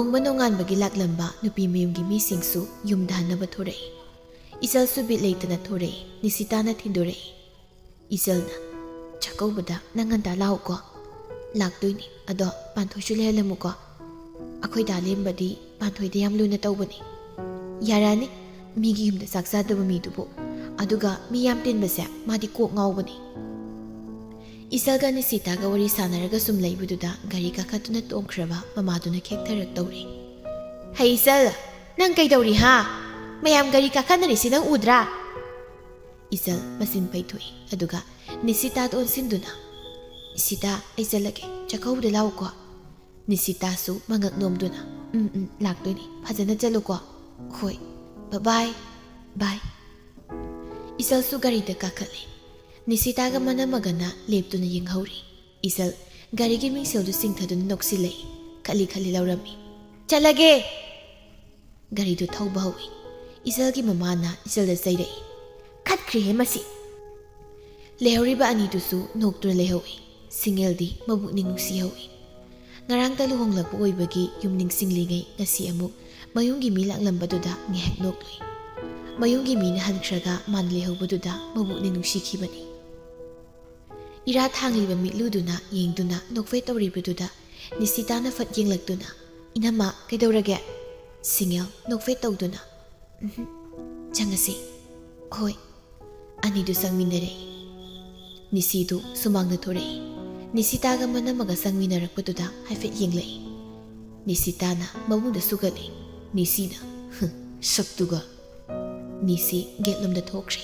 ꯂꯨꯍꯣꯡꯕ ꯅꯣꯡꯉꯥꯟꯕꯒꯤ ꯂꯥꯛꯂꯝꯕ ꯅꯨꯄꯤ ꯃꯌꯨꯝꯒꯤ ꯃꯤꯁꯤꯡꯁꯨ ꯌꯨꯝꯗ ꯍꯟꯅꯕ ꯊꯣꯔꯛꯏ꯫ ꯏꯆꯜꯁꯨ ꯕꯤꯠ ꯂꯩꯇꯅ ꯊꯣꯔꯛꯏ꯫ ꯅꯤꯁꯤꯇꯥꯅ ꯊꯤꯟꯗꯣꯔꯛꯏ꯫ ꯏꯆꯜꯅ ꯆꯥꯛꯀꯧꯕꯗ ꯅꯪ ꯉꯟꯇꯥ ꯂꯥꯛꯎꯀꯣ꯫ ꯂꯥꯛꯇꯣꯏꯅꯤ, ꯑꯗꯣ ꯄꯥꯟꯊꯣꯏꯁꯨ ꯂꯩꯍꯜꯂꯝꯃꯨꯀꯣ꯫ ꯑꯩꯈꯣꯏ ꯗꯥ ꯂꯦꯝꯕꯗꯤ ꯄꯥꯟꯊꯣꯏꯗ ꯌꯥꯝ ꯂꯨꯅ ꯇꯧꯕꯅꯤ꯫ ꯌꯥꯔꯛꯑꯅꯤ, ꯃꯤꯒꯤ ꯌꯨꯝꯗ ꯆꯥꯛ ꯆꯥꯗꯕ ꯃꯤꯗꯨꯕꯨ, ꯑꯗꯨꯒ ꯃꯤ ꯌꯥꯝ ꯇꯤꯟꯕꯁꯦ ꯃꯥꯗꯤ ꯀꯣꯛ ꯉꯥꯎꯕꯅꯤ꯫ ꯏꯆꯜꯒ ꯅꯤꯁꯤꯇꯥꯒ ꯋꯥꯔꯤ ꯁꯥꯟꯅꯔꯒ ꯁꯨꯝ ꯂꯩꯕꯗꯨꯗ ꯒꯥꯔꯤ ꯀꯥꯈꯠꯇꯨꯅ ꯇꯣꯡꯈ꯭ꯔꯕ ꯃꯃꯥꯗꯨꯅ ꯈꯦꯛꯊꯔꯛ ꯇꯧꯔꯤ꯫ ꯍꯩ ꯏꯆꯜ, ꯅꯪ ꯀꯩꯗꯧꯔꯤ ꯍꯥ? ꯃꯌꯥꯝ ꯒꯥꯔꯤ ꯀꯥꯈꯠꯅꯔꯤꯁꯤ ꯅꯪ ꯎꯗ꯭ꯔꯥ? ꯏꯆꯜ ꯃꯆꯤꯟ ꯄꯩꯊꯣꯛꯏ, ꯑꯗꯨꯒ ꯅꯤꯁꯤꯇꯥꯗ ꯑꯣꯟꯁꯤꯟꯗꯨꯅ ꯅꯤꯁꯤꯇꯥ ꯑꯩ ꯆꯠꯂꯒꯦ, ꯆꯥꯛꯀꯧꯕꯗ ꯂꯥꯛꯎꯀꯣ꯫ ꯅꯤꯁꯤꯇꯥꯁꯨ ꯃꯉꯛ ꯅꯣꯝꯗꯨꯅ ꯂꯥꯛꯇꯣꯏꯅꯤ, ꯐꯖꯅ ꯆꯠꯂꯨꯀꯣ꯫ ꯍꯣꯏ, ꯕꯥꯏ ꯕꯥꯏ꯫ ꯏꯆꯜꯁꯨ ꯒꯥꯔꯤꯗ ꯀꯥꯈꯠꯂꯤ꯫ ꯅꯤꯁꯤꯇꯥꯒ ꯃꯅꯝꯃꯒꯅ ꯂꯦꯞꯇꯨꯅ ꯌꯦꯡꯍꯧꯔꯤ꯫ ꯏꯆꯜ ꯒꯥꯔꯤꯒꯤ ꯃꯤꯡꯁꯦꯜꯗꯨ ꯆꯤꯡꯊꯗꯨꯅ ꯅꯣꯛꯁꯤꯜꯂꯛꯏ, ꯈꯠꯂꯤ ꯈꯠꯂꯤ ꯂꯧꯔꯝꯃꯤ꯫ ꯆꯠꯂꯒꯦ! ꯒꯥꯔꯤꯗꯨ ꯊꯧꯕ ꯍꯧꯏ꯫ ꯏꯆꯜꯒꯤ ꯃꯃꯥꯅ ꯏꯆꯜꯗ ꯆꯩꯔꯛꯏ, ꯈꯠꯈ꯭ꯔꯦꯍꯦ ꯃꯁꯤ꯫ ꯂꯩꯍꯧꯔꯤꯕ ꯑꯅꯤꯗꯨꯁꯨ ꯅꯣꯛꯇꯨꯅ ꯂꯩꯍꯧꯏ꯫ ꯁꯤꯡꯉꯦꯜꯗꯤ ꯃꯕꯨꯛꯅꯤꯡ ꯅꯨꯡꯁꯤꯍꯧꯏ꯫ ꯉꯔꯥꯡꯇ ꯂꯨꯍꯣꯡꯂꯛꯄ ꯑꯣꯏꯕꯒꯤ ꯌꯨꯝ ꯅꯤꯡꯁꯤꯡꯂꯤꯉꯩ ꯉꯁꯤ ꯑꯃꯨꯛ ꯃꯌꯨꯝꯒꯤ ꯃꯤ ꯂꯥꯛꯂꯝꯕꯗꯨꯗ ꯉꯥꯏꯍꯥꯛ ꯅꯣꯛꯂꯨꯏ꯫ ꯃꯌꯨꯝꯒꯤ ꯃꯤꯅ ꯍꯟꯈ꯭ꯔꯒ ꯃꯥꯅ ꯂꯩꯍꯧꯕꯗꯨꯗ ꯃꯕꯨꯛꯅꯤꯡ ꯅꯨꯡꯁꯤꯈꯤꯕꯅꯤ꯫ ꯏꯔꯥ ꯊꯥꯡꯂꯤꯕ ꯃꯤꯠꯂꯨꯗꯨꯅ ꯌꯦꯡꯗꯨꯅ ꯅꯣꯛꯐꯦꯠ ꯇꯧꯔꯤꯕꯗꯨꯗ ꯅꯤꯁꯤꯇꯥꯅ ꯐꯠ ꯌꯦꯡꯂꯛꯇꯨꯅ ꯏꯅꯝꯃ ꯀꯩꯗꯧꯔꯒꯦ? ꯁꯤꯡꯉꯦꯜ ꯅꯣꯛꯐꯦꯠ ꯇꯧꯗꯨꯅ ꯆꯪꯉꯁꯤ꯫ ꯍꯣꯏ꯫ ꯑꯅꯤꯗꯨ ꯆꯪꯃꯤꯟꯅꯔꯛꯏ꯫ ꯅꯤꯁꯤꯗꯨ ꯁꯨꯃꯥꯡꯗ ꯊꯣꯔꯛꯏ꯫ ꯅꯤꯁꯤꯇꯥꯒ ꯃꯅꯝꯃꯒ ꯆꯪꯃꯤꯟꯅꯔꯛꯄꯗꯨꯗ ꯍꯥꯏꯐꯦꯠ ꯌꯦꯡꯂꯛꯏ꯫ ꯅꯤꯁꯤꯇꯥꯅ ꯃꯕꯨꯡꯗ ꯁꯨꯒꯠꯂꯤ꯫ ꯅꯤꯁꯤꯅ ꯁꯛꯇꯨꯒ꯫ ꯅꯤꯁꯤ ꯒꯦꯠꯂꯣꯝꯗ ꯊꯣꯛꯈ꯭ꯔꯦ꯫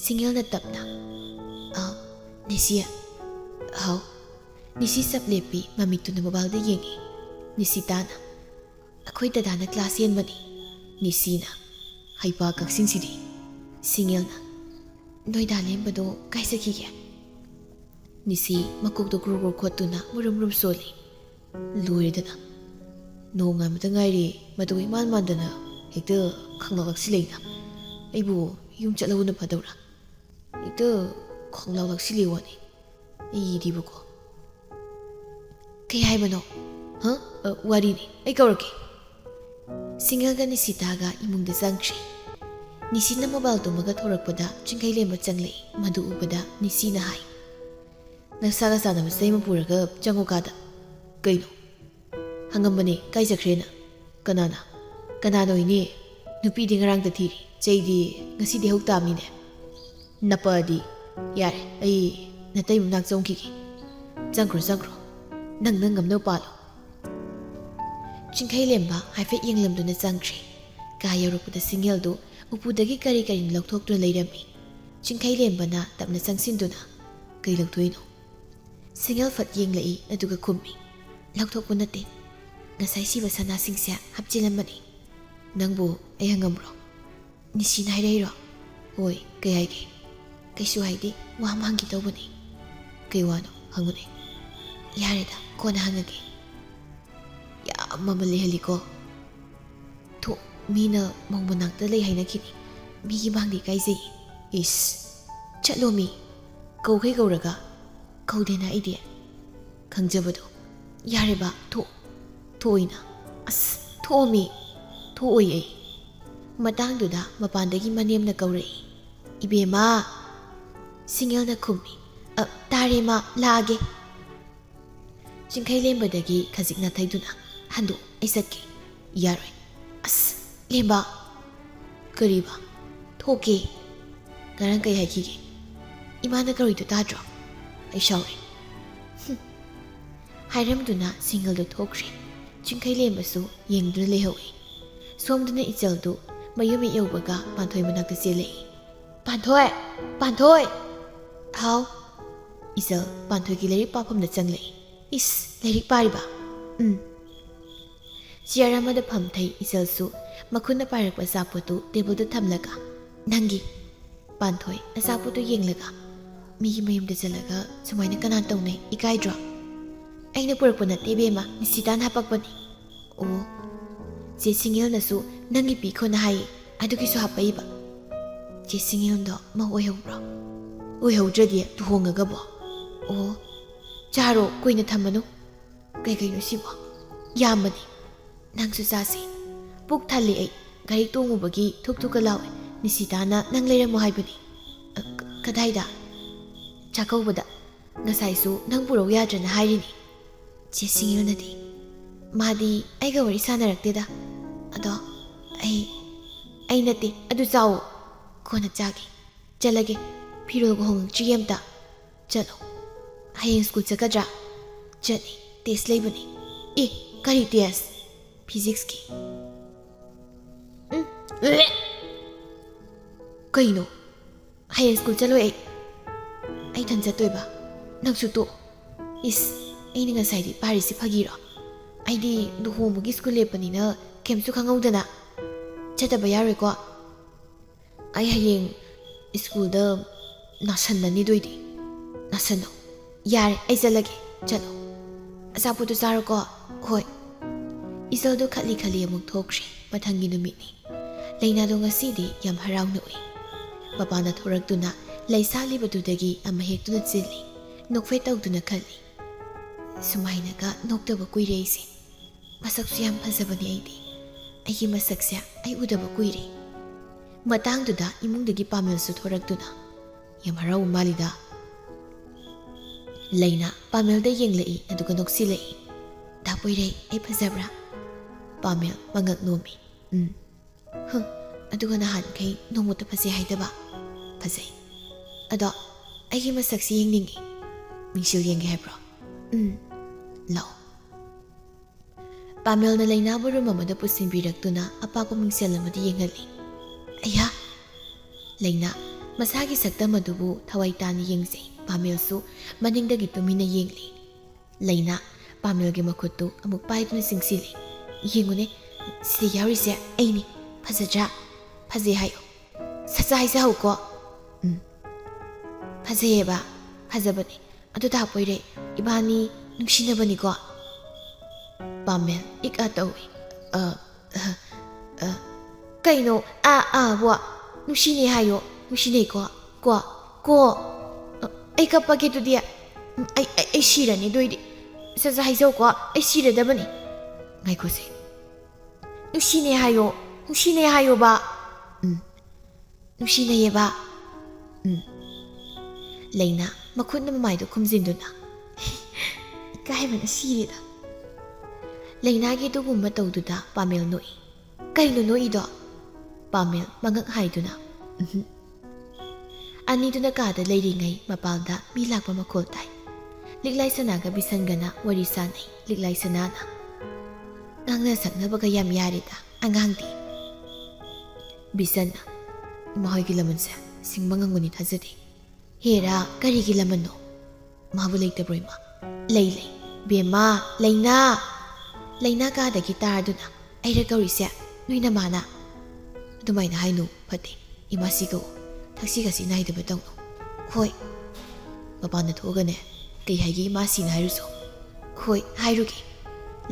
ꯁꯤꯡꯉꯦꯜꯅ ꯇꯞꯅ ꯅꯤꯁꯤ꯫ ꯍꯥꯎ꯫ ꯅꯤꯁꯤ ꯆꯞ ꯂꯦꯞꯄꯤ, ꯃꯃꯤꯠꯇꯨꯅ ꯃꯣꯕꯥꯏꯜꯗ ꯌꯦꯡꯉꯤ꯫ ꯅꯤꯁꯤꯇꯥꯅ ꯑꯩꯈꯣꯏ ꯗꯗꯥꯅ ꯀ꯭ꯂꯥꯁ ꯌꯦꯟꯕꯅꯤ꯫ ꯅꯤꯁꯤꯅ ꯍꯩꯄꯥ ꯀꯛꯁꯤꯡꯁꯤꯗꯤ꯫ ꯁꯤꯡꯉꯦꯜꯅ ꯅꯣꯏ ꯗꯥ ꯂꯦꯝꯕꯗꯣ ꯀꯥꯏ ꯆꯠꯈꯤꯒꯦ? ꯅꯤꯁꯤ ꯃꯀꯣꯛꯇꯣ ꯒ꯭ꯔꯨ ꯒ꯭ꯔꯨ ꯈꯣꯠꯇꯨꯅ ꯃꯨꯔꯨꯝ ꯃꯨꯔꯨꯝ ꯁꯣꯜꯂꯤ꯫ ꯂꯣꯏꯔꯦꯗꯅ, ꯅꯣꯡꯉꯥꯟꯕꯇ ꯉꯥꯏꯔꯤ ꯃꯗꯨ ꯏꯃꯥꯟ ꯃꯥꯟꯗꯅ ꯍꯦꯛꯇ ꯈꯪꯂꯛ ꯂꯛꯁꯤꯜꯂꯛꯏꯅ꯫ ꯑꯩꯕꯨ ꯌꯨꯝ ꯆꯠꯂꯧꯕꯅ ꯐꯗꯧꯔꯥ? ꯍꯦꯛꯇ ꯈꯪꯂꯛ ꯂꯛꯁꯤꯜꯂꯤ ꯋꯥꯅꯤ ꯑꯩꯗꯤꯕꯀꯣ꯫ ꯀꯩ ꯍꯥꯏꯕꯅꯣ? ꯋꯥꯔꯤꯅꯤ, ꯑꯩ ꯀꯧꯔꯛꯀꯦ꯫ ꯁꯤꯡꯉꯦꯜꯒ ꯅꯤꯁꯤꯇꯥꯒ ꯏꯃꯨꯡꯗ ꯆꯪꯈ꯭ꯔꯦ꯫ ꯅꯤꯁꯤꯅ ꯃꯣꯕꯥꯏꯜ ꯇꯨꯝꯃꯒ ꯊꯣꯔꯛꯄꯗ ꯆꯤꯡꯈꯩꯂꯦꯝꯕ ꯆꯪꯂꯛꯏ꯫ ꯃꯗꯨ ꯎꯕꯗ ꯅꯤꯁꯤꯅ ꯍꯥꯏ, ꯅꯁꯥꯒ ꯆꯥꯅꯕ ꯆꯩ ꯑꯃ ꯄꯨꯔꯒ ꯆꯪꯉꯨ ꯀꯥꯗ꯫ ꯀꯩꯅꯣ? ꯍꯪꯉꯝꯕꯅꯦ ꯀꯥꯏ ꯆꯠꯈ꯭ꯔꯦꯅ꯫ ꯀꯅꯥꯅ? ꯀꯅꯥꯅꯣ ꯏꯅꯦ? ꯅꯨꯄꯤꯗꯤ ꯉꯔꯥꯡꯇ ꯊꯤꯔꯤ, ꯆꯩꯗꯤ ꯉꯁꯤꯗꯤ ꯍꯧ ꯇꯥꯕꯅꯤꯅꯦ꯫ ꯅꯞꯄꯛꯑꯗꯤ ꯌꯥꯔꯦ, ꯑꯩ ꯅꯇꯩ ꯃꯅꯥꯛ ꯆꯪꯈꯤꯒꯦ꯫ ꯆꯪꯈ꯭ꯔꯣ ꯆꯪꯈ꯭ꯔꯣ, ꯅꯪ ꯉꯝꯅꯕ ꯄꯥꯜꯂꯣ꯫ ꯆꯤꯡꯈꯩꯂꯦꯝꯕ ꯍꯥꯏꯐꯦꯠ ꯌꯦꯡꯂꯝꯗꯨꯅ ꯆꯪꯈ꯭ꯔꯦ꯫ ꯀꯥ ꯌꯧꯔꯛꯄꯗ ꯁꯤꯡꯉꯦꯜꯗꯨ ꯎꯄꯨꯗꯒꯤ ꯀꯔꯤ ꯀꯔꯤꯅꯣ ꯂꯧꯊꯣꯛꯇꯨꯅ ꯂꯩꯔꯝꯃꯤ꯫ ꯆꯤꯡꯈꯩꯂꯦꯝꯕꯅ ꯇꯞꯅ ꯆꯪꯁꯤꯟꯗꯨꯅ ꯀꯩ ꯂꯧꯊꯣꯛꯏꯅꯣ? ꯁꯤꯡꯉꯦꯜ ꯐꯠ ꯌꯦꯡꯂꯛꯏ, ꯑꯗꯨꯒ ꯈꯨꯝꯃꯤ, ꯂꯧꯊꯣꯛꯄ ꯅꯠꯇꯦ, ꯉꯁꯥꯏ ꯁꯤꯕ ꯁꯅꯥꯁꯤꯡꯁꯦ ꯍꯥꯞꯆꯤꯜꯂꯝꯕꯅꯤ꯫ ꯅꯪꯕꯨ ꯑꯩ ꯍꯪꯉꯝꯕ꯭ꯔꯣ? ꯅꯤꯁꯤꯅ ꯍꯥꯏꯔꯛꯏꯔꯣ? ꯍꯣꯏ, ꯀꯩ ꯍꯥꯏꯒꯦ? ꯀꯩꯁꯨ ꯍꯥꯏꯗꯦ, ꯋꯥ ꯑꯃ ꯍꯪꯒꯦ ꯇꯧꯕꯅꯤ꯫ ꯀꯩ ꯋꯥꯅꯣ? ꯍꯪꯉꯨꯅꯦ꯫ ꯌꯥꯔꯦꯗ, ꯀꯣꯟꯅ ꯍꯪꯉꯒꯦ꯫ ꯌꯥꯝ ꯃꯃꯜ ꯂꯩꯍꯜꯂꯤꯀꯣ꯫ ꯊꯣꯛ, ꯃꯤꯅ ꯃꯧ ꯃꯅꯥꯛꯇ ꯂꯩ ꯍꯥꯏꯅꯈꯤꯅꯤ, ꯃꯤꯒꯤ ꯃꯥꯡꯗ ꯏꯀꯥꯏꯖꯩ꯫ ꯏꯁ, ꯆꯠꯂꯣ ꯃꯤ, ꯀꯧꯈꯩ ꯀꯧꯔꯒ꯫ ꯀꯧꯗꯦꯅ ꯑꯩꯗꯤ ꯈꯪꯖꯕꯗꯣ꯫ ꯌꯥꯔꯦꯕ, ꯊꯣꯛꯑꯣꯏꯅ꯫ ꯑꯁ ꯊꯣꯛꯑꯣꯃꯤ꯫ ꯊꯣꯛꯑꯣꯏ ꯑꯩ꯫ ꯃꯇꯥꯡꯗꯨꯗ ꯃꯄꯥꯟꯗꯒꯤ ꯃꯅꯦꯝꯅ ꯀꯧꯔꯛꯏ, ꯏꯕꯦꯝꯃ꯫ ꯁꯤꯡꯉꯦꯜꯅ ꯈꯨꯝꯃꯤ, ꯇꯥꯔꯦ ꯃꯥ, ꯂꯥꯛꯑꯒꯦ꯫ ꯆꯤꯡꯈꯩꯂꯦꯝꯕꯗꯒꯤ ꯈꯖꯤꯛ ꯅꯥꯊꯩꯗꯨꯅ ꯍꯟꯗꯣꯛ, ꯑꯩ ꯆꯠꯀꯦ꯫ ꯌꯥꯔꯣꯏ꯫ ꯑꯁ ꯂꯦꯝꯕ꯫ ꯀꯔꯤꯕ? ꯊꯣꯛꯀꯦ꯫ ꯉꯔꯥꯡ ꯀꯩ ꯍꯥꯏꯈꯤꯒꯦ? ꯏꯃꯥꯅ ꯀꯧꯔꯤꯗꯨ ꯇꯥꯗ꯭ꯔꯣ? ꯑꯩ ꯁꯥꯎꯔꯦ꯫ ꯍꯥꯏꯔꯝꯗꯨꯅ ꯁꯤꯡꯉꯦꯜꯗꯨ ꯊꯣꯛꯈ꯭ꯔꯦ꯫ ꯆꯤꯡꯈꯩꯂꯦꯝꯕꯁꯨ ꯌꯦꯡꯗꯨꯅ ꯂꯩꯍꯧꯏ꯫ ꯁꯣꯝꯗꯅ ꯏꯆꯜꯗꯨ ꯃꯌꯨꯝ ꯍꯦꯛ ꯌꯧꯕꯒ ꯄꯥꯟꯊꯣꯏ ꯃꯅꯥꯛꯇ ꯆꯦꯜꯂꯛꯏ꯫ ꯄꯥꯟꯊꯣꯏ! ꯄꯥꯟꯊꯣꯏ! ꯍꯥꯎ꯫ ꯏꯆꯜ ꯄꯥꯟꯊꯣꯏꯒꯤ ꯂꯥꯏꯔꯤꯛ ꯄꯥꯐꯝꯗ ꯆꯪꯂꯛꯏ꯫ ꯏꯁ, ꯂꯥꯏꯔꯤꯛ ꯄꯥꯔꯤꯕ? ꯆꯤꯌꯔ ꯑꯃꯗ ꯐꯝꯊꯩ ꯏꯆꯜꯁꯨ ꯃꯈꯨꯠꯅ ꯄꯥꯏꯔꯛꯄ ꯑꯆꯥꯄꯣꯠꯇꯨ ꯇꯦꯕꯜꯗ ꯊꯝꯂꯒ꯫ ꯅꯪꯒꯤ꯫ ꯄꯥꯟꯊꯣꯏ ꯑꯆꯥꯄꯣꯠꯇꯨ ꯌꯦꯡꯂꯒ, ꯃꯤꯒꯤ ꯃꯌꯨꯝꯗ ꯆꯠꯂꯒ ꯁꯨꯃꯥꯏꯅ ꯀꯅꯥ ꯇꯧꯅꯩ, ꯏꯀꯥꯏꯗ꯭ꯔꯣ? ꯑꯩꯅ ꯄꯨꯔꯛꯄ ꯅꯠꯇꯦ ꯏꯕꯦꯝꯃ, ꯅꯤꯁꯤꯇꯥꯅ ꯍꯥꯞꯄꯛꯄꯅꯤ꯫ ꯑꯣ, ꯆꯦ ꯁꯤꯡꯉꯦꯜꯅꯁꯨ ꯅꯪꯒꯤ ꯄꯤꯈꯣꯅ ꯍꯥꯏꯌꯦ, ꯑꯗꯨꯒꯤꯁꯨ ꯍꯥꯞꯄꯛꯏꯕ꯫ ꯆꯦ ꯁꯤꯡꯉꯦꯜꯗꯣ ꯃꯧ ꯑꯣꯏꯍꯧꯕ꯭ꯔꯣ? ꯑꯣꯏꯍꯧꯗ꯭ꯔꯗꯤ ꯂꯨꯍꯣꯡꯉꯒꯕꯣ? ꯑꯣ, ꯆꯥꯔꯣ, ꯀꯨꯏꯅ ꯊꯝꯃꯅꯨ꯫ ꯀꯩꯅꯣ ꯁꯤꯕꯣ? ꯌꯥꯝꯕꯅꯤ꯫ ꯅꯪꯁꯨ ꯆꯥꯁꯤ ꯄꯨꯛ ꯊꯜꯂꯤ ꯑꯩ ꯒꯥꯔꯤ ꯇꯣꯡꯉꯨꯕꯒꯤ ꯊꯨꯛ ꯊꯨꯛꯀ ꯂꯥꯎꯋꯦ ꯅꯤꯁꯤꯇꯥꯅ ꯅꯪ ꯂꯩꯔꯝꯃꯣ ꯍꯥꯏꯕꯅꯤ ꯀꯗꯥꯏꯗ ꯆꯥꯛꯀꯧꯕꯗ ꯉꯁꯥꯏꯁꯨ ꯅꯪ ꯄꯨꯔꯛ ꯌꯥꯗ꯭ꯔꯅ ꯍꯥꯏꯔꯤꯅꯤ ꯆꯦ ꯁꯤꯡꯌꯨꯅꯗꯤ ꯃꯥꯗꯤ ꯑꯩꯒ ꯋꯥꯔꯤ ꯁꯥꯟꯅꯔꯛꯇꯦꯗ ꯑꯗꯣ ꯑꯩ ꯅꯠꯇꯦ ꯑꯗꯨ ꯆꯥꯎꯋꯣ ꯀꯣꯟꯅ ꯆꯥꯒꯦ ꯆꯠꯂꯒꯦ ꯐꯤꯔꯣꯜꯒ ꯍꯣꯡꯉꯛꯇ꯭ꯔꯤ ꯑꯝꯇ ꯆꯠꯂꯣ ꯍꯌꯦꯡ ꯁ꯭ꯀꯨꯜ ꯆꯠꯀꯗ꯭ꯔꯥ ꯆꯠꯅꯤ ꯇꯦꯁ ꯂꯩꯕꯅꯤ ꯀꯔꯤ ꯇꯦꯁ ꯐꯤꯖꯤꯛꯁꯀꯤ ꯀꯩꯅꯣ ꯍꯌꯦꯡ ꯁ꯭ꯀꯨꯜ ꯆꯠꯂꯣꯏ ꯑꯩ ꯊꯟ ꯆꯠꯇꯣꯏꯕ ꯅꯪꯁꯨ ꯇꯣ ꯑꯩꯅ ꯉꯁꯥꯏꯗꯤ ꯄꯥꯔꯤꯁꯤ ꯐꯥꯒꯤꯔꯣ ꯑꯩꯗꯤ ꯂꯨꯍꯣꯡꯕꯒꯤ ꯁ꯭ꯀꯨꯜ ꯂꯦꯞꯄꯅꯤꯅ ꯀꯩꯝꯁꯨ ꯈꯪꯍꯧꯗꯅ ꯆꯠꯇꯕ ꯌꯥꯔꯣꯏꯀꯣ ꯑꯩ ꯍꯌꯦꯡ ꯁ꯭ꯀꯨꯜꯗ ꯅꯥꯁꯟꯅꯅꯤ ꯗꯣꯏꯗꯤ ꯅꯥꯁꯟꯅꯣ ꯌꯥꯔꯦ ꯑꯩ ꯆꯠꯂꯒꯦ ꯆꯠꯂꯣ ꯑꯆꯥꯄꯣꯠꯇꯣ ꯆꯥꯔꯣꯀꯣ ꯍꯣꯏ ꯏꯆꯜꯗꯣ ꯈꯠꯂꯤ ꯑꯃꯨꯛ ꯊꯣꯛꯈ꯭ꯔꯦ ꯃꯊꯪꯒꯤ ꯅꯨꯃꯤꯠꯅꯤ ꯂꯩꯅꯥꯗꯣ ꯉꯁꯤꯗꯤ ꯌꯥꯝ ꯍꯔꯥꯎꯅ ꯎꯏ ꯃꯄꯥꯅ ꯊꯣꯔꯛꯇꯨꯅ ꯂꯩ ꯁꯥꯠꯂꯤꯕꯗꯨꯗꯒꯤ ꯑꯃ ꯍꯦꯛꯇꯨꯅ ꯆꯤꯜꯂꯤ ꯅꯣꯛꯐꯦꯠ ꯇꯧꯗꯨꯅ ꯈꯜꯂꯤ ꯁꯨꯃꯥꯏꯅꯒ ꯅꯣꯛꯇꯕ ꯀꯨꯏꯔꯦ ꯑꯩꯁꯦ ꯃꯁꯛꯁꯨ ꯌꯥꯝ ꯐꯖꯕꯅꯤ ꯑꯩꯒꯤ ꯃꯁꯛꯁꯦ ꯑꯩ ꯎꯗꯕ ꯀꯨꯏꯔꯦ ꯃꯇꯥꯡꯗꯨꯗ ꯏꯃꯨꯡꯗꯒꯤ ꯄꯥꯃꯦꯜꯁꯨ ꯊꯣꯔꯛꯇꯨꯅ ꯌꯥꯝ ꯍꯔꯥꯎꯕ ꯃꯥꯜꯂꯤꯗ ꯂꯩꯅꯥ ꯄꯥꯃꯦꯜꯗ ꯌꯦꯡꯂꯛꯏ ꯑꯗꯨꯒ ꯅꯣꯛꯁꯤꯜꯂꯛꯏ ꯗꯥ ꯄꯣꯏꯔꯩ ꯑꯩ ꯐꯖꯕ꯭ꯔꯥ ꯄꯥꯃꯦꯜ ꯃꯉꯛ ꯅꯣꯝꯃꯤ ꯑꯗꯨꯒ ꯅꯍꯥꯟꯈꯩ ꯅꯣꯡꯃꯇ ꯐꯖꯩ ꯍꯥꯏꯗꯕ ꯐꯖꯩ ꯑꯗꯣ ꯑꯩꯒꯤ ꯃꯁꯛꯁꯤ ꯌꯦꯡꯅꯤꯡꯉꯤ ꯃꯤꯡꯁꯦꯜ ꯌꯦꯡꯒꯦ ꯍꯥꯏꯕ꯭ꯔꯣ ꯂꯥꯛꯑꯣ ꯄꯥꯃꯦꯜꯅ ꯂꯩꯅꯥꯕꯨ ꯔꯨꯝ ꯑꯃꯗ ꯄꯨꯁꯤꯟꯕꯤꯔꯛꯇꯨꯅ ꯑꯄꯥꯛꯄ ꯃꯤꯡꯁꯦꯜ ꯑꯃꯗ ꯌꯦꯡꯍꯜꯂꯤ ꯑꯩꯌꯥ ꯂꯩꯅꯥ ꯃꯁꯥꯒꯤ ꯁꯛꯇꯝ ꯑꯗꯨꯕꯨ ꯊꯋꯥꯏ ꯇꯥꯅ ꯌꯦꯡꯖꯩ ꯄꯥꯃꯦꯜꯁꯨ ꯃꯅꯤꯡꯗꯒꯤ ꯇꯨꯃꯤꯟꯅ ꯌꯦꯡꯂꯤ ꯂꯩꯅꯥ ꯄꯥꯃꯦꯜꯒꯤ ꯃꯈꯨꯠꯇꯨ ꯑꯃꯨꯛ ꯄꯥꯏꯗꯨꯅ ꯆꯤꯡꯁꯤꯜꯂꯤ ꯌꯦꯡꯉꯨꯅꯦ ꯁꯤꯗ ꯌꯥꯎꯔꯤꯁꯦ ꯑꯩꯅꯤ ꯐꯖꯗ꯭ꯔꯥ ꯐꯖꯩ ꯍꯥꯏꯌꯣ ꯁꯠ ꯍꯥꯏꯖꯍꯧꯀꯣ ꯐꯖꯩꯌꯦꯕ ꯐꯖꯕꯅꯤ ꯑꯗꯨ ꯗꯥ ꯄꯣꯏꯔꯩ ꯏꯕꯥꯅꯤ ꯅꯨꯡꯁꯤꯅꯕꯅꯤꯀꯣ ꯄꯥꯃꯦꯜ ꯏꯛ ꯇꯧꯏ ꯀꯩꯅꯣ ꯕꯣ ꯅꯨꯡꯁꯤꯅꯦ ꯍꯥꯏꯌꯣ ꯅꯨꯡꯁꯤꯅꯩꯀꯣ ꯀꯣ ꯑꯩ ꯀꯞꯄꯒꯦ ꯑꯗꯨꯗꯤ ꯑꯩ ꯁꯤꯔꯅꯤ ꯑꯗꯨꯏꯗꯤ ꯁꯠ ꯍꯥꯏꯖꯧꯀꯣ ꯑꯩ ꯁꯤꯔꯗꯕꯅꯤ ꯉꯥꯏꯈꯣꯁꯦ ꯅꯨꯡꯁꯤꯅꯦ ꯍꯥꯏꯌꯣꯕ ꯅꯨꯡꯁꯤꯅꯩꯌꯦꯕ ꯂꯩꯅꯥ ꯃꯈꯨꯠꯅ ꯃꯃꯥꯏꯗꯣ ꯈꯨꯝꯖꯤꯟꯗꯨꯅ ꯏꯀꯥꯏꯕꯅ ꯁꯤꯔꯦꯗ ꯂꯩꯅꯥꯒꯤ ꯑꯗꯨꯒꯨꯝꯕ ꯇꯧꯗꯨꯗ ꯄꯥꯃꯦꯜ ꯅꯣꯛꯏ ꯀꯩꯅꯣ ꯅꯣꯛꯏꯗꯣ ꯄꯥꯃꯦꯜ ꯃꯉꯛ ꯍꯥꯏꯗꯨꯅ ꯑꯅꯤꯗꯨꯅ ꯀꯥꯗ ꯂꯩꯔꯤꯉꯩ ꯃꯄꯥꯟꯗ ꯃꯤ ꯂꯥꯛꯄ ꯃꯈꯣꯜ ꯇꯥꯏ ꯂꯤꯛꯂꯥꯏ ꯁꯅꯥꯒ ꯕꯤꯁꯟꯒꯅ ꯋꯥꯔꯤ ꯁꯥꯟꯅꯩ ꯂꯤꯛꯂꯥꯏ ꯁꯅꯥꯅ ꯅꯪꯅ ꯁꯛꯅꯕꯒ ꯌꯥꯝ ꯌꯥꯔꯦꯗ ꯑꯉꯥꯡꯗꯤ ꯕꯤꯁꯟꯅ ꯏꯃꯥꯍꯣꯏꯒꯤ ꯂꯃꯟꯁꯦ ꯁꯤꯡꯕ ꯉꯝꯒꯅꯤ ꯊꯥꯖꯗꯦ ꯍꯦꯔꯥ ꯀꯔꯤꯒꯤ ꯂꯃꯟꯅꯣ ꯃꯥꯕꯨ ꯂꯩꯇꯕ꯭ꯔꯣ ꯏꯃꯥ ꯂꯩ ꯕꯦꯝꯃ ꯂꯩꯅꯥ ꯀꯥꯗꯒꯤ ꯇꯥꯔꯗꯨꯅ ꯑꯩꯔ ꯀꯧꯔꯤꯁꯦ ꯅꯣꯏ ꯅꯃꯥꯅ ꯑꯗꯨꯃꯥꯏꯅ ꯍꯥꯏꯅꯨ ꯐꯠꯇꯦ ꯏꯃꯥꯁꯤ ꯀꯧ ꯊꯛꯁꯤ ꯅꯥꯏꯗꯕ ꯇꯧꯅꯨ ꯍꯣꯏ ꯃꯄꯥꯟꯗ ꯊꯣꯛꯑꯒꯅꯦ ꯀꯩ ꯍꯥꯏꯒꯦ ꯏꯃꯥꯁꯤꯅ ꯍꯥꯏꯔꯨꯁꯨ ꯍꯣꯏ ꯍꯥꯏꯔꯨꯒꯦ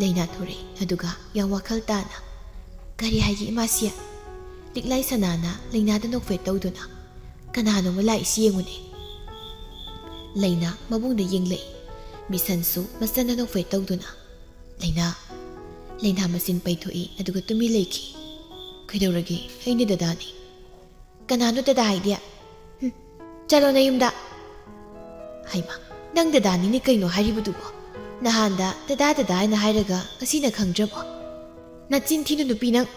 ꯂꯩꯅꯥ ꯊꯣꯔꯛꯏ ꯑꯗꯨꯒ ꯌꯥꯝ ꯋꯥꯈꯜ ꯇꯥꯅ ꯀꯔꯤ ꯍꯥꯏꯒꯦ ꯏꯃꯥꯁꯤ ꯂꯤꯛꯂꯥꯏ ꯁꯅꯥꯅ ꯂꯩꯅꯥꯗ ꯅꯣꯛꯐꯦꯠ ꯇꯧꯗꯨꯅ ꯀꯅꯥꯅꯣꯃ ꯂꯥꯛꯏꯁꯤ ꯌꯦꯡꯉꯨꯅꯦ ꯂꯩꯅꯥ ꯃꯕꯨꯡꯗ ꯌꯦꯡꯂꯛꯏ ꯕꯤꯁꯟꯁꯨ ꯃꯆꯟꯅ ꯅꯣꯛꯐꯦꯠ ꯇꯧꯗꯨꯅ ꯂꯩꯅꯥ ꯃꯆꯤꯟ ꯄꯩꯊꯣꯛꯏ ꯑꯗꯨꯒ ꯇꯨꯃꯤꯟ ꯂꯩꯈꯤ ꯀꯩꯗꯧꯔꯒꯦ ꯑꯩꯅ ꯗꯗꯥꯅꯤ ꯀꯅꯥꯅꯣ ꯗꯗꯥ ꯍꯥꯏꯗꯤ ꯆꯠꯂꯣ ꯅꯌꯨꯝꯗ ꯍꯩꯃꯥ ꯅꯪ ꯗꯗꯥꯅꯤꯅꯦ ꯀꯩꯅꯣ ꯍꯥꯏꯔꯤꯕꯗꯨꯕꯣ ꯅꯍꯥꯟꯗ ꯗꯗꯥ ꯍꯥꯏꯅ ꯍꯥꯏꯔꯒ ꯉꯁꯤꯅ ꯈꯪꯗ꯭ꯔꯕꯣ ꯅꯆꯤꯟ ꯊꯤꯅꯨ ꯅꯨꯄꯤ ꯅꯪ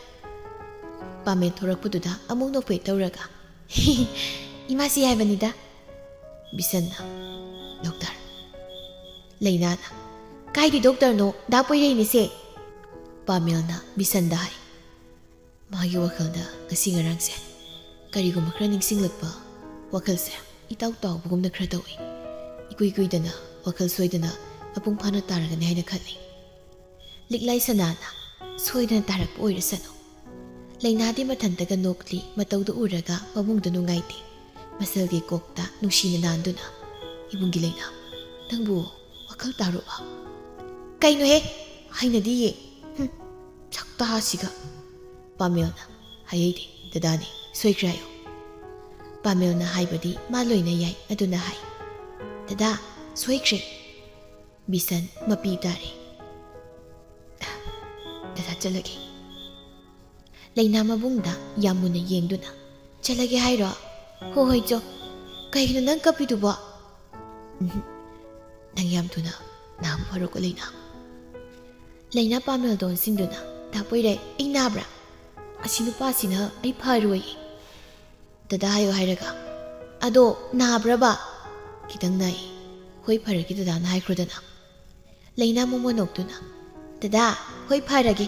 ꯄꯥꯃꯦꯜ ꯊꯣꯔꯛꯄꯗꯨꯗ ꯑꯃꯨꯛ ꯅꯣꯛꯐꯦꯠ ꯇꯧꯔꯒ ꯏꯃꯥꯁꯤ ꯍꯥꯏꯕꯅꯤꯗ ꯕꯤꯁꯟꯅ ꯗꯣꯛꯇꯔ ꯂꯩꯅꯥꯅ ꯀꯥꯏꯗꯤ ꯗꯣꯛꯇꯔꯅꯣ ꯗꯥ ꯄꯣꯏꯔꯩꯅꯤꯁꯦ ꯄꯥꯃꯦꯜꯅ ꯕꯤꯁꯟꯗ ꯍꯥꯏ ꯃꯥꯒꯤ ꯋꯥꯈꯜꯗ ꯉꯁꯤ ꯉꯔꯥꯡꯁꯦ ꯀꯔꯤꯒꯨꯝꯕ ꯈꯔ ꯅꯤꯡꯁꯤꯡꯂꯛꯄ ꯋꯥꯈꯜꯁꯦ ꯏꯇꯥꯎ ꯇꯥꯎꯕꯒꯨꯝꯅ ꯈꯔ ꯇꯧꯏ ꯏꯀꯨꯏ ꯀꯨꯏꯗꯅ ꯋꯥꯈꯜ ꯁꯣꯏꯗꯅ ꯃꯄꯨꯡ ꯐꯥꯅ ꯇꯥꯔꯒꯅꯤ ꯍꯥꯏꯅ ꯈꯜꯂꯤ ꯂꯤꯛꯂꯥꯏ ꯁꯅꯥꯅ ꯁꯣꯏꯗꯅ ꯇꯥꯔꯛꯄ ꯑꯣꯏꯔꯁꯅꯨ ꯂꯩꯅꯥꯗꯤ ꯃꯊꯟꯇꯒ ꯅꯣꯛꯂꯤ ꯃꯇꯧꯗꯨ ꯎꯔꯒ ꯃꯕꯨꯡꯗ ꯅꯨꯡꯉꯥꯏꯇꯦ ꯃꯁꯜꯒꯤ ꯀꯣꯛꯇ ꯅꯨꯡꯁꯤꯅ ꯅꯥꯟꯗꯨꯅ ꯏꯕꯨꯡꯒꯤ ꯂꯩꯅꯥ ꯅꯪꯕꯨ ꯋꯥꯈꯜ ꯇꯥꯔꯨꯕ ꯀꯩꯅꯣꯍꯦ ꯍꯩꯅꯗꯤꯌꯦ ꯁꯛꯇꯥꯁꯤꯒ ꯄꯥꯃꯦꯜꯅ ꯍꯩꯗꯤ ꯗꯗꯥꯅꯤ ꯁꯣꯏꯈ꯭ꯔꯦ ꯍꯥꯏꯌꯣ ꯄꯥꯃꯦꯜꯅ ꯍꯥꯏꯕꯗꯤ ꯃꯥ ꯂꯣꯏꯅ ꯌꯥꯏ ꯑꯗꯨꯅ ꯍꯥꯏ ꯗꯗꯥ ꯁꯣꯏꯈ꯭ꯔꯦ ꯕꯤꯁꯟ ꯃꯄꯤ ꯇꯥꯔꯦ ꯗꯗꯥ ꯆꯠꯂꯒꯦ ꯂꯩꯅꯥ ꯃꯕꯨꯡꯗ ꯌꯥꯝ ꯃꯨꯟꯅ ꯌꯦꯡꯗꯨꯅ ꯆꯠꯂꯒꯦ ꯍꯥꯏꯔꯣ ꯍꯣꯏ ꯍꯣꯏ ꯆꯣ ꯀꯩꯒꯤꯅꯣ ꯅꯪ ꯀꯞꯄꯤꯗꯨꯕꯣ ꯅꯪ ꯌꯥꯝ ꯊꯨꯅ ꯅꯥꯕ ꯐꯔꯣꯀꯣ ꯂꯩꯅꯥ ꯄꯥꯃꯦꯜꯗ ꯑꯣꯟꯁꯤꯟꯗꯨꯅ ꯗꯥ ꯄꯣꯏꯔꯩ ꯑꯩ ꯅꯥꯕ꯭ꯔꯥ ꯑꯁꯤ ꯅꯨꯄꯥꯁꯤꯅ ꯑꯩ ꯐꯔꯣꯏ ꯗꯗꯥ ꯍꯥꯏꯌꯣ ꯍꯥꯏꯔꯒ ꯑꯗꯣ ꯅꯥꯕ꯭ꯔꯕ ꯈꯤꯇꯪ ꯅꯥꯏ ꯍꯣꯏ ꯐꯔꯒꯦ ꯗꯗꯥꯅ ꯍꯥꯏꯈ꯭ꯔꯣꯗꯅ ꯂꯩꯅꯥ ꯃꯣꯃꯣ ꯅꯣꯛꯇꯨꯅ ꯗꯗꯥ ꯍꯣꯏ ꯐꯔꯒꯦ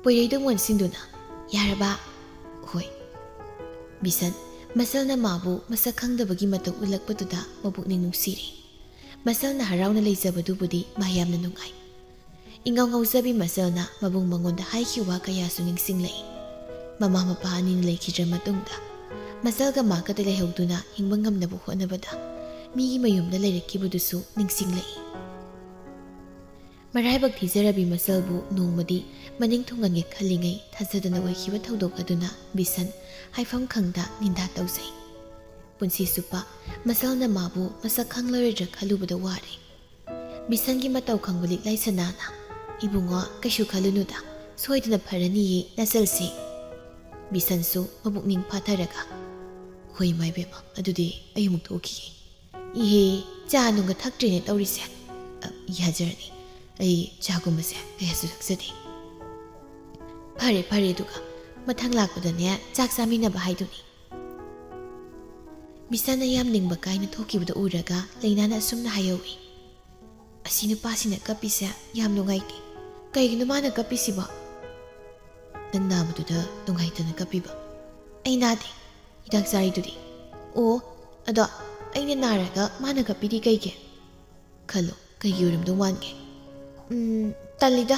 ꯄꯣꯏꯔꯩꯗ ꯑꯣꯟꯁꯤꯟꯗꯨꯅ ꯌꯥꯔꯕ ꯍꯣꯏ ꯕꯤꯁꯟ ꯃꯁꯜꯅ ꯃꯥꯕꯨ ꯃꯁꯛ ꯈꯪꯗꯕꯒꯤ ꯃꯇꯧ ꯎꯠꯂꯛꯄꯗꯨꯗ ꯃꯄꯨꯛꯅꯤꯡ ꯅꯨꯡꯁꯤꯔꯦ ꯃꯁꯜꯅ ꯍꯔꯥꯎꯅ ꯂꯩꯖꯕꯗꯨꯕꯨꯗꯤ ꯃꯥ ꯌꯥꯝꯅ ꯅꯨꯡꯉꯥꯏ ꯏꯉꯥꯎ ꯉꯥꯎꯖꯕꯤ ꯃꯁꯜꯅ ꯃꯕꯨꯡ ꯃꯉꯣꯟꯗ ꯍꯥꯏꯈꯤꯕ ꯋꯥ ꯀꯌꯥꯁꯨ ꯅꯤꯡꯁꯤꯡꯂꯛꯏ ꯃꯃꯥ ꯃꯄꯥ ꯑꯅꯤꯅ ꯂꯩꯈꯤꯗ꯭ꯔ ꯃꯇꯨꯡꯗ ꯃꯁꯜꯒ ꯃꯥꯒꯗ ꯂꯩꯍꯧꯗꯨꯅ ꯍꯤꯡꯕ ꯉꯝꯅꯕ ꯍꯣꯠꯅꯕꯗ ꯃꯤꯒꯤ ꯃꯌꯨꯝꯗ ꯂꯩꯔꯛꯈꯤꯕꯗꯨꯁꯨ ꯅꯤꯡꯁꯤꯡꯂꯛꯏ ꯃꯔꯥꯏꯕꯛ ꯊꯤꯖꯔꯕꯤ ꯃꯁꯜꯕꯨ ꯅꯣꯡꯃꯗꯤ ꯃꯅꯤꯡ ꯊꯨꯡꯍꯟꯒꯦ ꯈꯜꯂꯤꯉꯩ ꯊꯥꯖꯗꯅ ꯑꯣꯏꯈꯤꯕ ꯊꯧꯗꯣꯛ ꯑꯗꯨꯅ ꯕꯤꯁꯟ ꯍꯥꯏꯐꯝ ꯈꯪꯗ ꯅꯤꯟꯗꯥ ꯇꯧꯖꯩ ꯄꯨꯟꯁꯤ ꯆꯨꯞꯄ ꯃꯁꯜꯅ ꯃꯥꯕꯨ ꯃꯁꯛ ꯈꯪꯂꯔꯣꯏꯗ꯭ꯔꯥ ꯈꯜꯂꯨꯕꯗ ꯋꯥꯔꯦ ꯕꯤꯁꯟꯒꯤ ꯃꯇꯧ ꯈꯪꯕ ꯂꯤꯛꯂꯥꯏ ꯁꯅꯥꯅ ꯏꯕꯨꯡꯉꯣ ꯀꯩꯁꯨ ꯈꯜꯂꯨꯅꯨꯗ ꯁꯣꯏꯗꯅ ꯐꯔꯅꯤꯌꯦ ꯅꯆꯜꯁꯤ ꯕꯤꯁꯟꯁꯨ ꯃꯕꯨꯛꯅꯤꯡ ꯐꯥꯊꯔꯒ ꯍꯣꯏ ꯏꯃꯥ ꯏꯕꯦꯝꯃ ꯑꯗꯨꯗꯤ ꯑꯩ ꯑꯃꯨꯛ ꯊꯣꯛꯈꯤꯒꯦ ꯏꯍꯦ ꯆꯥ ꯅꯨꯡꯒ ꯊꯛꯇ꯭ꯔꯤꯅꯦ ꯇꯧꯔꯤꯁꯦ ꯌꯥꯖꯔꯅꯤ ꯑꯩ ꯆꯥꯒꯨꯝꯕꯁꯦ ꯀꯌꯥꯁꯨ ꯊꯛꯆꯗꯦ ꯐꯔꯦ ꯐꯔꯦ ꯑꯗꯨꯒ ꯃꯊꯪ ꯂꯥꯛꯄꯗꯅꯦ ꯆꯥꯛ ꯆꯥꯃꯤꯟꯅꯕ ꯍꯥꯏꯗꯨꯅꯤ ꯕꯤꯁꯟꯅ ꯌꯥꯝ ꯅꯤꯡꯕ ꯀꯥꯏꯅ ꯊꯣꯛꯈꯤꯕꯗꯨ ꯎꯔꯒ ꯂꯩꯅꯥꯅ ꯑꯁꯨꯝꯅ ꯍꯥꯏꯍꯧꯏ ꯑꯁꯤ ꯅꯨꯄꯥꯁꯤꯅ ꯀꯞꯄꯤꯁꯦ ꯌꯥꯝ ꯅꯨꯡꯉꯥꯏꯇꯦ ꯀꯩꯒꯤꯅꯣ ꯃꯥꯅ ꯀꯞꯄꯤꯁꯤꯕꯣ ꯅꯪ ꯅꯥꯕꯗꯨꯗ ꯅꯨꯡꯉꯥꯏꯇꯅ ꯀꯞꯄꯤꯕ ꯑꯩ ꯅꯥꯗꯦ ꯍꯤꯗꯥꯛ ꯆꯥꯔꯤꯗꯨꯗꯤ ꯑꯣ ꯑꯗꯣ ꯑꯩꯅ ꯅꯥꯔꯒ ꯃꯥꯅ ꯀꯞꯄꯤꯗꯤ ꯀꯩꯒꯤ ꯈꯜꯂꯣ ꯀꯩꯒꯤ ꯑꯣꯏꯔꯝꯗꯧ ꯃꯥꯟꯒꯦ ꯇꯜꯂꯤꯗ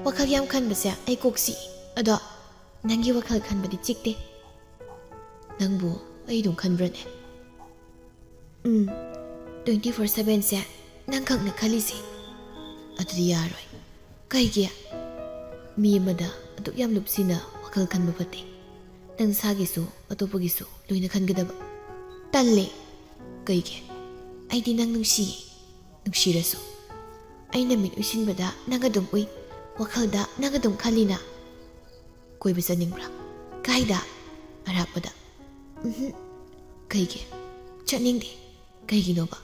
ꯋꯥꯈꯜ ꯌꯥꯝ ꯈꯟꯕꯁꯦ ꯑꯩ ꯀꯣꯛ ꯆꯤꯛꯏ ꯑꯗꯣ ꯅꯪꯒꯤ ꯋꯥꯈꯜ ꯈꯟꯕꯗꯤ ꯆꯤꯛꯇꯦ ꯅꯪꯕꯨ ꯑꯩ ꯑꯗꯨꯝ ꯈꯟꯕ꯭ꯔꯅꯦ 24/7ꯁꯦ ꯅꯪ ꯈꯛꯅ ꯈꯜꯂꯤꯁꯤ ꯑꯗꯨꯗꯤ ꯌꯥꯔꯣꯏ ꯀꯩꯒꯤ ꯃꯤ ꯑꯃꯗ ꯑꯗꯨꯛ ꯌꯥꯝ ꯂꯨꯞꯁꯤꯅ ꯋꯥꯈꯜ ꯈꯟꯕ ꯐꯠꯇꯦ ꯅꯪ ꯅꯁꯥꯒꯤꯁꯨ ꯑꯇꯣꯞꯄꯒꯤꯁꯨ ꯂꯣꯏꯅ ꯈꯟꯒꯗꯕ ꯇꯜꯂꯦ ꯀꯩꯒꯤ ꯑꯩꯗꯤ ꯅꯪ ꯅꯨꯡꯁꯤꯌꯦ ꯅꯨꯡꯁꯤꯔꯁꯨ ꯑꯩꯅ ꯃꯤꯠ ꯎꯏꯁꯤꯟꯕꯗ ꯅꯪ ꯑꯗꯨꯝ ꯎꯏ ꯋꯥꯈꯜꯗ ꯅꯪ ꯑꯗꯨꯝ ꯈꯜꯂꯤꯅ ꯀꯣꯏꯕ ꯆꯠꯅꯤꯡꯕ꯭ꯔꯥ ꯀꯥꯏꯗ ꯑꯔꯥꯞꯄꯗ ꯀꯩꯒꯤ ꯆꯠꯅꯤꯡꯗꯦ ꯀꯩꯒꯤꯅꯣꯕ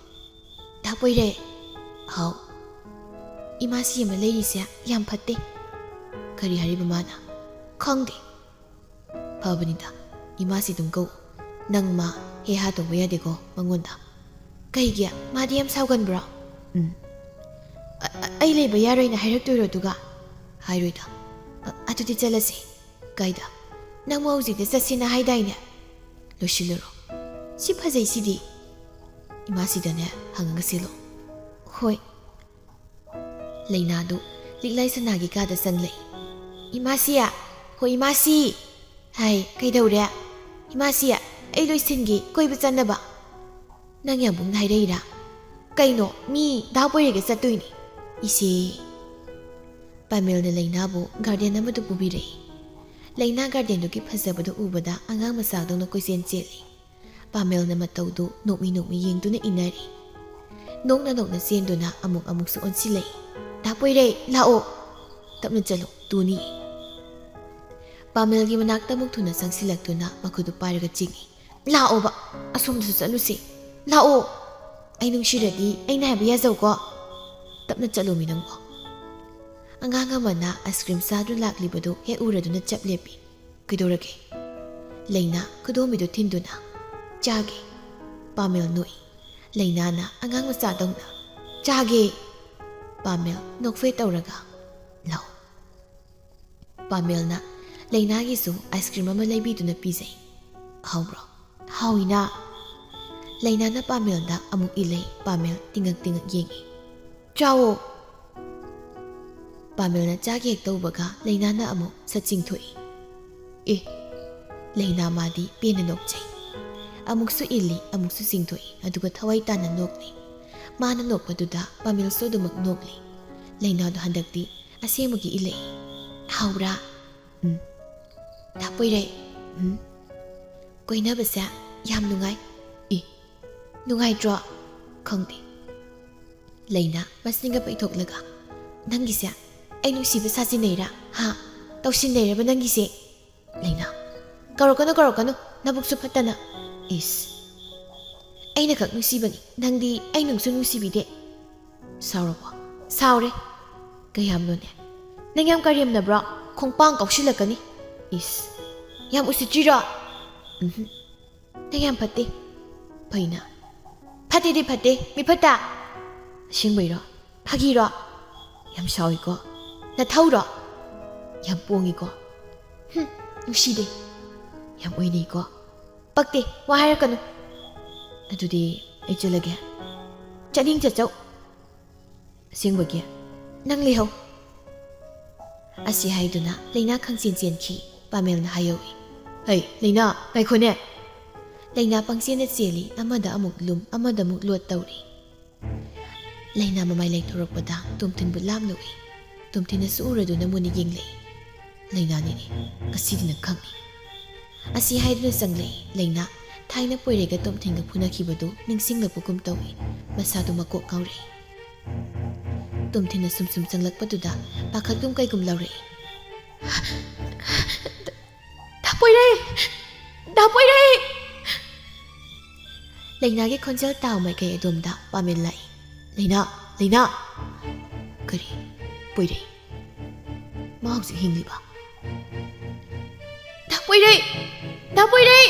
ꯗꯥ ꯄꯣꯏꯔꯩ ꯍꯥꯎ ꯏꯃꯥꯁꯤ ꯑꯃ ꯂꯩꯔꯤꯁꯦ ꯌꯥꯝ ꯐꯠꯇꯦ ꯀꯔꯤ ꯍꯥꯏꯔꯤꯕ ꯃꯥꯅ ꯈꯪꯗꯦ ꯐꯕꯅꯤꯗ ꯏꯃꯥꯁꯤ ꯑꯗꯨꯝ ꯀꯧ ꯅꯪ ꯃꯥ ꯍꯦꯍꯥ ꯇꯧꯕ ꯌꯥꯗꯦꯀꯣ ꯃꯉꯣꯟꯗ ꯀꯩꯒꯤ ꯃꯥꯗꯤ ꯌꯥꯝ ꯁꯥꯎꯒꯟꯕ꯭ꯔꯣ ꯑꯩ ꯂꯩꯕ ꯌꯥꯔꯣꯏꯅ ꯍꯥꯏꯔꯛꯇꯣꯏꯔꯣ ꯑꯗꯨꯒ ꯍꯥꯏꯔꯣꯏꯗ ꯑꯗꯨꯗꯤ ꯆꯠꯂꯁꯤ ꯀꯥꯏꯗ ꯅꯪꯕꯨ ꯍꯧꯖꯤꯛꯇ ꯆꯠꯁꯤꯅ ꯍꯥꯏꯗꯥꯏꯅꯦ ꯂꯣꯏꯁꯤꯜꯂꯨꯔꯣ ꯁꯤ ꯐꯖꯩꯁꯤꯗꯤ ꯏꯃꯥꯁꯤꯗꯅꯦ ꯍꯪꯉꯒ ꯁꯤꯜꯂꯣ ꯍꯣꯏ ꯂꯩꯅꯥꯗꯨ ꯂꯤꯛꯂꯥꯏ ꯁꯅꯥꯒꯤ ꯀꯥꯗ ꯆꯪꯂꯛꯏ ꯏꯃꯥꯁꯤ ꯍꯣꯏ ꯏꯃꯥꯁꯤ ꯍꯥꯏ ꯀꯩꯗꯧꯔꯦ ꯏꯃꯥꯁꯤ ꯑꯩ ꯂꯣꯏꯁꯤꯟꯒꯦ ꯀꯣꯏꯕ ꯆꯠꯅꯕ ꯅꯪ ꯌꯥꯝꯕꯨꯡꯅ ꯍꯥꯏꯔꯛꯏꯔꯥ ꯀꯩꯅꯣ ꯃꯤ ꯗꯥ ꯄꯣꯏꯔꯩꯒ ꯆꯠꯇꯣꯏꯅꯤ ꯏꯆꯦ ꯄꯥꯃꯦꯜꯅ ꯂꯩꯅꯥꯕꯨ ꯒꯥꯔꯗꯦꯟ ꯑꯃꯗ ꯄꯨꯕꯤꯔꯛꯏ ꯂꯩꯅꯥ ꯒꯥꯔꯗꯦꯟꯗꯨꯒꯤ ꯐꯖꯕꯗꯨ ꯎꯕꯗ ꯑꯉꯥꯡ ꯃꯆꯥꯗꯧꯅ ꯀꯣꯏꯆꯦꯟ ꯆꯦꯜꯂꯤ ꯄꯥꯃꯦꯜꯅ ꯃꯇꯧꯗꯨ ꯅꯣꯛꯃꯤ ꯅꯣꯛꯃꯤ ꯌꯦꯡꯗꯨꯅ ꯏꯟꯅꯔꯤ ꯅꯣꯛꯅ ꯅꯣꯛꯅ ꯆꯦꯟꯗꯨꯅ ꯑꯃꯨꯛꯁꯨ ꯑꯣꯟꯁꯤꯜꯂꯛꯏ ꯗꯥ ꯄꯣꯏꯔꯩ ꯂꯥꯛꯑꯣ ꯇꯞꯅ ꯆꯠꯂꯨ ꯇꯨꯅꯤ ꯄꯥꯃꯦꯜꯒꯤ ꯃꯅꯥꯛꯇ ꯑꯃꯨꯛ ꯊꯨꯅ ꯆꯪꯁꯤꯜꯂꯛꯇꯨꯅ ꯃꯈꯨꯗꯨ ꯄꯥꯏꯔꯒ ꯆꯤꯡꯏ ꯂꯥꯛꯑꯣꯕ ꯑꯁꯣꯝꯗꯁꯨ ꯆꯠꯂꯨꯁꯤ ꯂꯥꯛꯑꯣ ꯑꯩ ꯅꯨꯡꯁꯤꯔꯗꯤ ꯑꯩꯅ ꯍꯥꯏꯕ ꯌꯥꯖꯧꯀꯣ ꯇꯞꯅ ꯆꯠꯂꯨꯃꯤ ꯅꯪꯕꯣ ꯑꯉꯥꯡ ꯑꯃꯅ ꯑꯥꯏꯁꯀ꯭ꯔꯤꯝ ꯆꯥꯗꯨꯅ ꯂꯥꯛꯂꯤꯕꯗꯨ ꯍꯦꯛ ꯎꯔꯗꯨꯅ ꯆꯞ ꯂꯦꯞꯄꯤ ꯀꯩꯗꯧꯔꯒꯦ ꯂꯩꯅꯥ ꯈꯨꯗꯣꯝꯕꯤꯗꯨ ꯊꯤꯟꯗꯨꯅ ꯆꯥꯒꯦ ꯄꯥꯃꯦꯜ ꯅꯣꯛꯏ ꯂꯩꯅꯥꯅ ꯑꯉꯥꯡ ꯃꯆꯥꯗꯧꯅ ꯆꯥꯒꯦ ꯄꯥꯃꯦꯜ ꯅꯣꯛꯐꯦ ꯇꯧꯔꯒ ꯂꯥꯎ ꯄꯥꯃꯦꯜꯅ ꯂꯩꯅꯥꯒꯤꯁꯨ ꯑꯥꯏꯁꯀ꯭ꯔꯤꯝ ꯑꯃ ꯂꯩꯕꯤꯗꯨꯅ ꯄꯤꯖꯩ ꯍꯥꯎꯕ꯭ꯔꯣ ꯍꯥꯎꯏꯅ ꯂꯩꯅꯥꯅ ꯄꯥꯃꯦꯜꯗ ꯑꯃꯨꯛ ꯏꯜꯂꯩ ꯄꯥꯃꯦꯜ ꯇꯤꯡꯉꯛ ꯌꯦꯡꯏ ꯆꯥꯋꯣ ꯄꯥꯃꯦꯜꯅ ꯆꯥꯒꯦ ꯍꯦꯛ ꯇꯧꯕꯒ ꯂꯩꯅꯥꯅ ꯑꯃꯨꯛ ꯁꯠ ꯆꯤꯡꯊꯣꯛꯏ ꯂꯩꯅꯥ ꯃꯥꯗꯤ ꯄꯦꯟꯅ ꯅꯣꯛꯆꯩ ꯑꯃꯨꯛꯁꯨ ꯏꯜꯂꯤ ꯑꯃꯨꯛꯁꯨ ꯆꯤꯡꯊꯣꯛꯏ ꯑꯗꯨꯒ ꯊꯋꯥꯏ ꯇꯥꯅ ꯅꯣꯛꯂꯤ ꯃꯥꯅ ꯅꯣꯛꯄꯗꯨꯗ ꯄꯥꯃꯦꯜꯁꯨ ꯑꯗꯨꯃꯛ ꯅꯣꯛꯂꯤ ꯂꯩꯅꯥꯗꯣ ꯍꯟꯗꯛꯇꯤ ꯑꯁꯦꯡꯕꯒꯤ ꯏꯜꯂꯛꯏ ꯍꯥꯎꯕ꯭ꯔꯥ ꯗꯥ ꯄꯣꯏꯔꯩ ꯀꯣꯏꯅꯕꯁꯦ ꯌꯥꯝ ꯅꯨꯡꯉꯥꯏ ꯅꯨꯡꯉꯥꯏꯇ꯭ꯔꯣ ꯈꯪꯗꯦ ꯂꯩꯅꯥ ꯃꯁꯤꯡꯒ ꯄꯩꯊꯣꯛꯂꯒ ꯅꯪꯒꯤꯁꯦ ꯑꯩ ꯅꯨꯡꯁꯤꯕ ꯁꯥꯖꯤꯟꯅꯩꯔꯥ ꯍꯥ ꯇꯧꯁꯤꯟꯅꯩꯔꯕ ꯅꯪꯒꯤꯁꯦ ꯂꯩꯅꯥ ꯀꯧꯔꯛꯀꯅꯨ ꯅꯕꯨꯛꯁꯨ ꯐꯠꯇꯅ ꯏꯁ ꯑꯩꯅ ꯈꯛ ꯅꯨꯡꯁꯤꯕꯅꯤ ꯅꯪꯗꯤ ꯑꯩ ꯅꯨꯡꯁꯨ ꯅꯨꯡꯁꯤꯕꯤꯗꯦ ꯁꯥꯎꯔꯕꯣ ꯁꯥꯎꯔꯦ ꯀꯌꯥꯝꯅꯣꯅꯦ ꯅꯪ ꯌꯥꯝ ꯀꯔꯦꯝꯅꯕ꯭ꯔꯣ ꯈꯣꯡꯄꯥꯡ ꯀꯥꯎꯁꯤꯜꯂꯛꯀꯅꯤ ꯏꯁ ꯌꯥꯝ ꯎꯁꯤꯠꯇ꯭ꯔꯤꯔꯣ ꯅꯪ ꯌꯥꯝ ꯐꯠꯇꯦ ꯐꯩꯅ ꯐꯠꯇꯦꯗꯤ ꯐꯠꯇꯦ ꯃꯤꯐꯠꯇ ꯑꯁꯦꯡꯕꯩꯔꯣ ꯐꯥꯒꯤꯔꯣ ꯌꯥꯝ ꯁꯥꯎꯏꯀꯣ ꯅꯊꯧꯔꯣ ꯌꯥꯝ ꯄꯣꯡꯉꯤꯀꯣ ꯅꯨꯡꯁꯤꯗꯦ ꯌꯥꯝ ꯑꯣꯏꯅꯩꯀꯣ ꯄꯛꯇꯦ ꯋꯥ ꯍꯥꯏꯔꯛꯀꯅꯨ ꯑꯗꯨꯗꯤ ꯑꯩ ꯆꯠꯂꯒꯦ ꯆꯠꯅꯤꯡ ꯆꯠꯆꯧ ꯑꯁꯦꯡꯕꯒꯤ ꯅꯪ ꯂꯩꯍꯧ ꯑꯁꯤ ꯍꯥꯏꯗꯨꯅ ꯂꯩꯅꯥ ꯈꯪꯆꯦꯟ ꯆꯦꯟꯈꯤ ꯄꯥꯃꯦꯜꯅ ꯍꯥꯏꯍꯧꯏ ꯍꯩ ꯂꯩꯅꯥ ꯉꯥꯏꯈꯣꯅꯦ ꯂꯩꯅꯥ ꯄꯪꯆꯦꯟꯗ ꯆꯦꯜꯂꯤ ꯑꯃꯗ ꯑꯃꯨꯛ ꯂꯨꯝ ꯑꯃꯗ ꯑꯃꯨꯛ ꯂꯣꯠ ꯇꯧꯔꯤ ꯂꯩꯅꯥ ꯃꯃꯥꯏ ꯂꯩꯊꯣꯔꯛꯄꯗ ꯇꯣꯝꯊꯤꯟꯕꯨ ꯂꯥꯞꯅ ꯎꯏ ꯇꯣꯝꯊꯤꯟꯅꯁꯨ ꯎꯔꯗꯨꯅ ꯃꯨꯟꯅ ꯌꯦꯡꯂꯛꯏ ꯂꯩꯅꯥꯅꯤꯅꯦ ꯉꯁꯤꯗꯤ ꯅꯪ ꯈꯪꯅꯤ ꯑꯁꯤ ꯍꯥꯏꯗꯨꯅ ꯆꯪꯂꯛꯏ ꯂꯩꯅꯥ ꯊꯥꯏꯅ ꯄꯣꯏꯔꯩꯒ ꯇꯣꯝꯊꯤꯟꯒ ꯐꯨꯅꯈꯤꯕꯗꯨ ꯅꯤꯡꯁꯤꯡꯂꯛꯄꯒꯨꯝ ꯇꯧꯏ ꯃꯁꯥꯗꯨ ꯃꯀꯣꯛ ꯉꯥꯎꯔꯛꯏ ꯇꯣꯝꯊꯤꯟꯅ ꯁꯨꯝ ꯆꯪꯂꯛꯄꯗꯨꯗ ꯄꯥꯈꯠꯀꯨꯝ ꯀꯩꯒꯨꯝ ꯂꯧꯔꯛꯏ ꯗꯥ ꯄꯣꯏꯔꯩ ꯂꯩꯅꯥꯒꯤ ꯈꯣꯟꯖꯦꯜ ꯇꯥꯎ ꯃꯥꯏꯀꯩ ꯑꯗꯣꯝꯗ ꯄꯥꯃꯦꯜ ꯂꯥꯛꯏ ꯂꯩꯅꯥ ꯀꯔꯤ ꯄꯣꯏꯔꯩ ꯃꯥ ꯍꯧꯖꯤꯛ ꯍꯤꯡꯂꯤꯕ ꯗꯥ ꯄꯣꯏꯔꯩ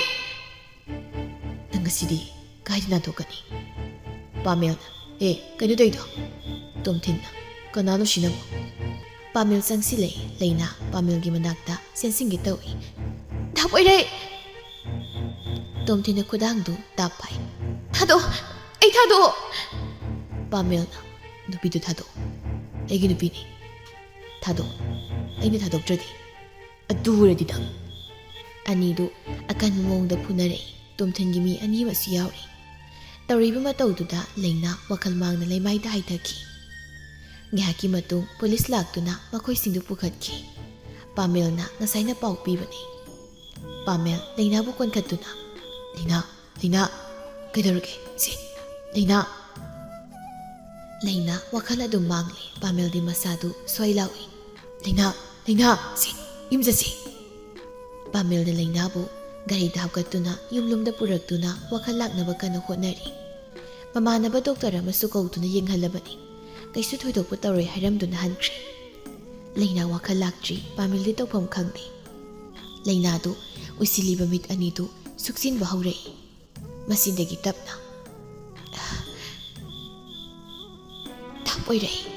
ꯅꯪ ꯉꯁꯤꯗꯤ ꯀꯥꯏꯗ ꯅꯥꯟꯊꯣꯛꯀꯅꯤ ꯄꯥꯃꯦꯜꯅ ꯀꯩꯅꯣ ꯇꯧꯏꯗꯣ ꯇꯣꯝꯊꯤꯟꯅ ꯀꯅꯥꯅꯣ ꯁꯤꯅꯕꯨ ꯄꯥꯃꯦꯜ ꯆꯪꯁꯤꯜꯂꯛꯏ ꯂꯩꯅꯥ ꯄꯥꯃꯦꯜꯒꯤ ꯃꯅꯥꯛꯇ ꯆꯦꯟꯁꯤꯟꯒꯦ ꯇꯧꯏ ꯗꯥ ꯄꯣꯏꯔꯩ ꯇꯣꯝꯊꯤꯟꯅ ꯈꯨꯗꯥꯡꯗꯨ ꯇꯥꯞ ꯐꯥꯏ ꯊꯥꯗꯣꯛꯑꯣ ꯄꯥꯃꯦꯜꯅ ꯅꯨꯄꯤꯗꯨ ꯊꯥꯗꯣꯛꯑꯣ ꯑꯩꯒꯤ ꯅꯨꯄꯤꯅꯤ ꯊꯥꯗꯣꯛꯑꯣ ꯑꯩꯅ ꯊꯥꯗꯣꯛꯇ꯭ꯔꯗꯤ ꯑꯗꯨ ꯑꯣꯏꯔꯗꯤ ꯅꯪ ꯑꯅꯤꯗꯨ ꯑꯀꯟꯕ ꯃꯑꯣꯡꯗ ꯐꯨꯅꯔꯛꯏ ꯇꯣꯝꯊꯤꯟꯒꯤ ꯃꯤ ꯑꯅꯤ ꯑꯃꯁꯨ ꯌꯥꯎꯔꯤ ꯇꯧꯔꯤꯕ ꯃꯇꯧꯗꯨꯗ ꯂꯩꯅꯥ ꯋꯥꯈꯜ ꯃꯥꯡꯅ ꯂꯩꯃꯥꯏꯗ ꯍꯥꯏꯊꯈꯤ ꯉꯥꯏꯍꯥꯛꯀꯤ ꯃꯇꯨꯡ ꯄꯨꯂꯤꯁ ꯂꯥꯛꯇꯨꯅ ꯃꯈꯣꯏꯁꯤꯡꯗꯨ ꯄꯨꯈꯠꯈꯤ ꯄꯥꯃꯦꯜꯅ ꯉꯁꯥꯏꯅ ꯄꯥꯎ ꯄꯤꯕꯅꯤ ꯄꯥꯃꯦꯜ ꯂꯩꯅꯥꯕꯨ ꯀꯣꯟꯈꯠꯇꯨꯅ ꯂꯩꯅꯥ ꯀꯩꯗꯧꯔꯒꯦ ꯁꯤ ꯂꯩꯅꯥ ꯋꯥꯈꯜ ꯑꯗꯨꯝ ꯃꯥꯡꯂꯤ ꯄꯥꯃꯦꯜꯗꯤ ꯃꯁꯥꯗꯨ ꯁ꯭ꯋꯥꯏ ꯂꯥꯎꯏ ꯂꯩꯅꯥ ꯁꯤ ꯌꯨꯝ ꯆꯠꯁꯤ ꯄꯥꯃꯦꯜꯅ ꯂꯩꯅꯥꯕꯨ ꯒꯥꯔꯤꯗ ꯍꯥꯞꯀꯠꯇꯨꯅ ꯌꯨꯝꯂꯣꯝꯗ ꯄꯨꯔꯛꯇꯨꯅ ꯋꯥꯈꯜ ꯂꯥꯛꯅꯕ ꯀꯟꯅ ꯍꯣꯠꯅꯔꯤ ꯃꯃꯥꯟꯅꯕ ꯗꯣꯛꯇꯔ ꯑꯃꯁꯨ ꯀꯧꯗꯨꯅ ꯌꯦꯡꯍꯜꯂꯕꯅꯤ ꯀꯩꯁꯨ ꯊꯣꯏꯗꯣꯛꯄ ꯇꯧꯔꯣꯏ ꯍꯥꯏꯔꯝꯗꯨꯅ ꯍꯟꯈ꯭ꯔꯦ ꯂꯩꯅꯥ ꯋꯥꯈꯜ ꯂꯥꯛꯇ꯭ꯔꯤ ꯄꯥꯃꯦꯜꯗꯤ ꯇꯧꯐꯝ ꯈꯪꯗꯦ ꯂꯩꯅꯥꯗꯨ ꯎꯏꯁꯤꯜꯂꯤꯕ ꯃꯤꯠ ꯑꯅꯤꯗꯨ ꯁꯨꯛꯆꯤꯟꯕ ꯍꯧꯔꯛꯏ ꯃꯁꯤꯗꯒꯤ ꯇꯞꯅ ꯄꯣꯏꯔꯩ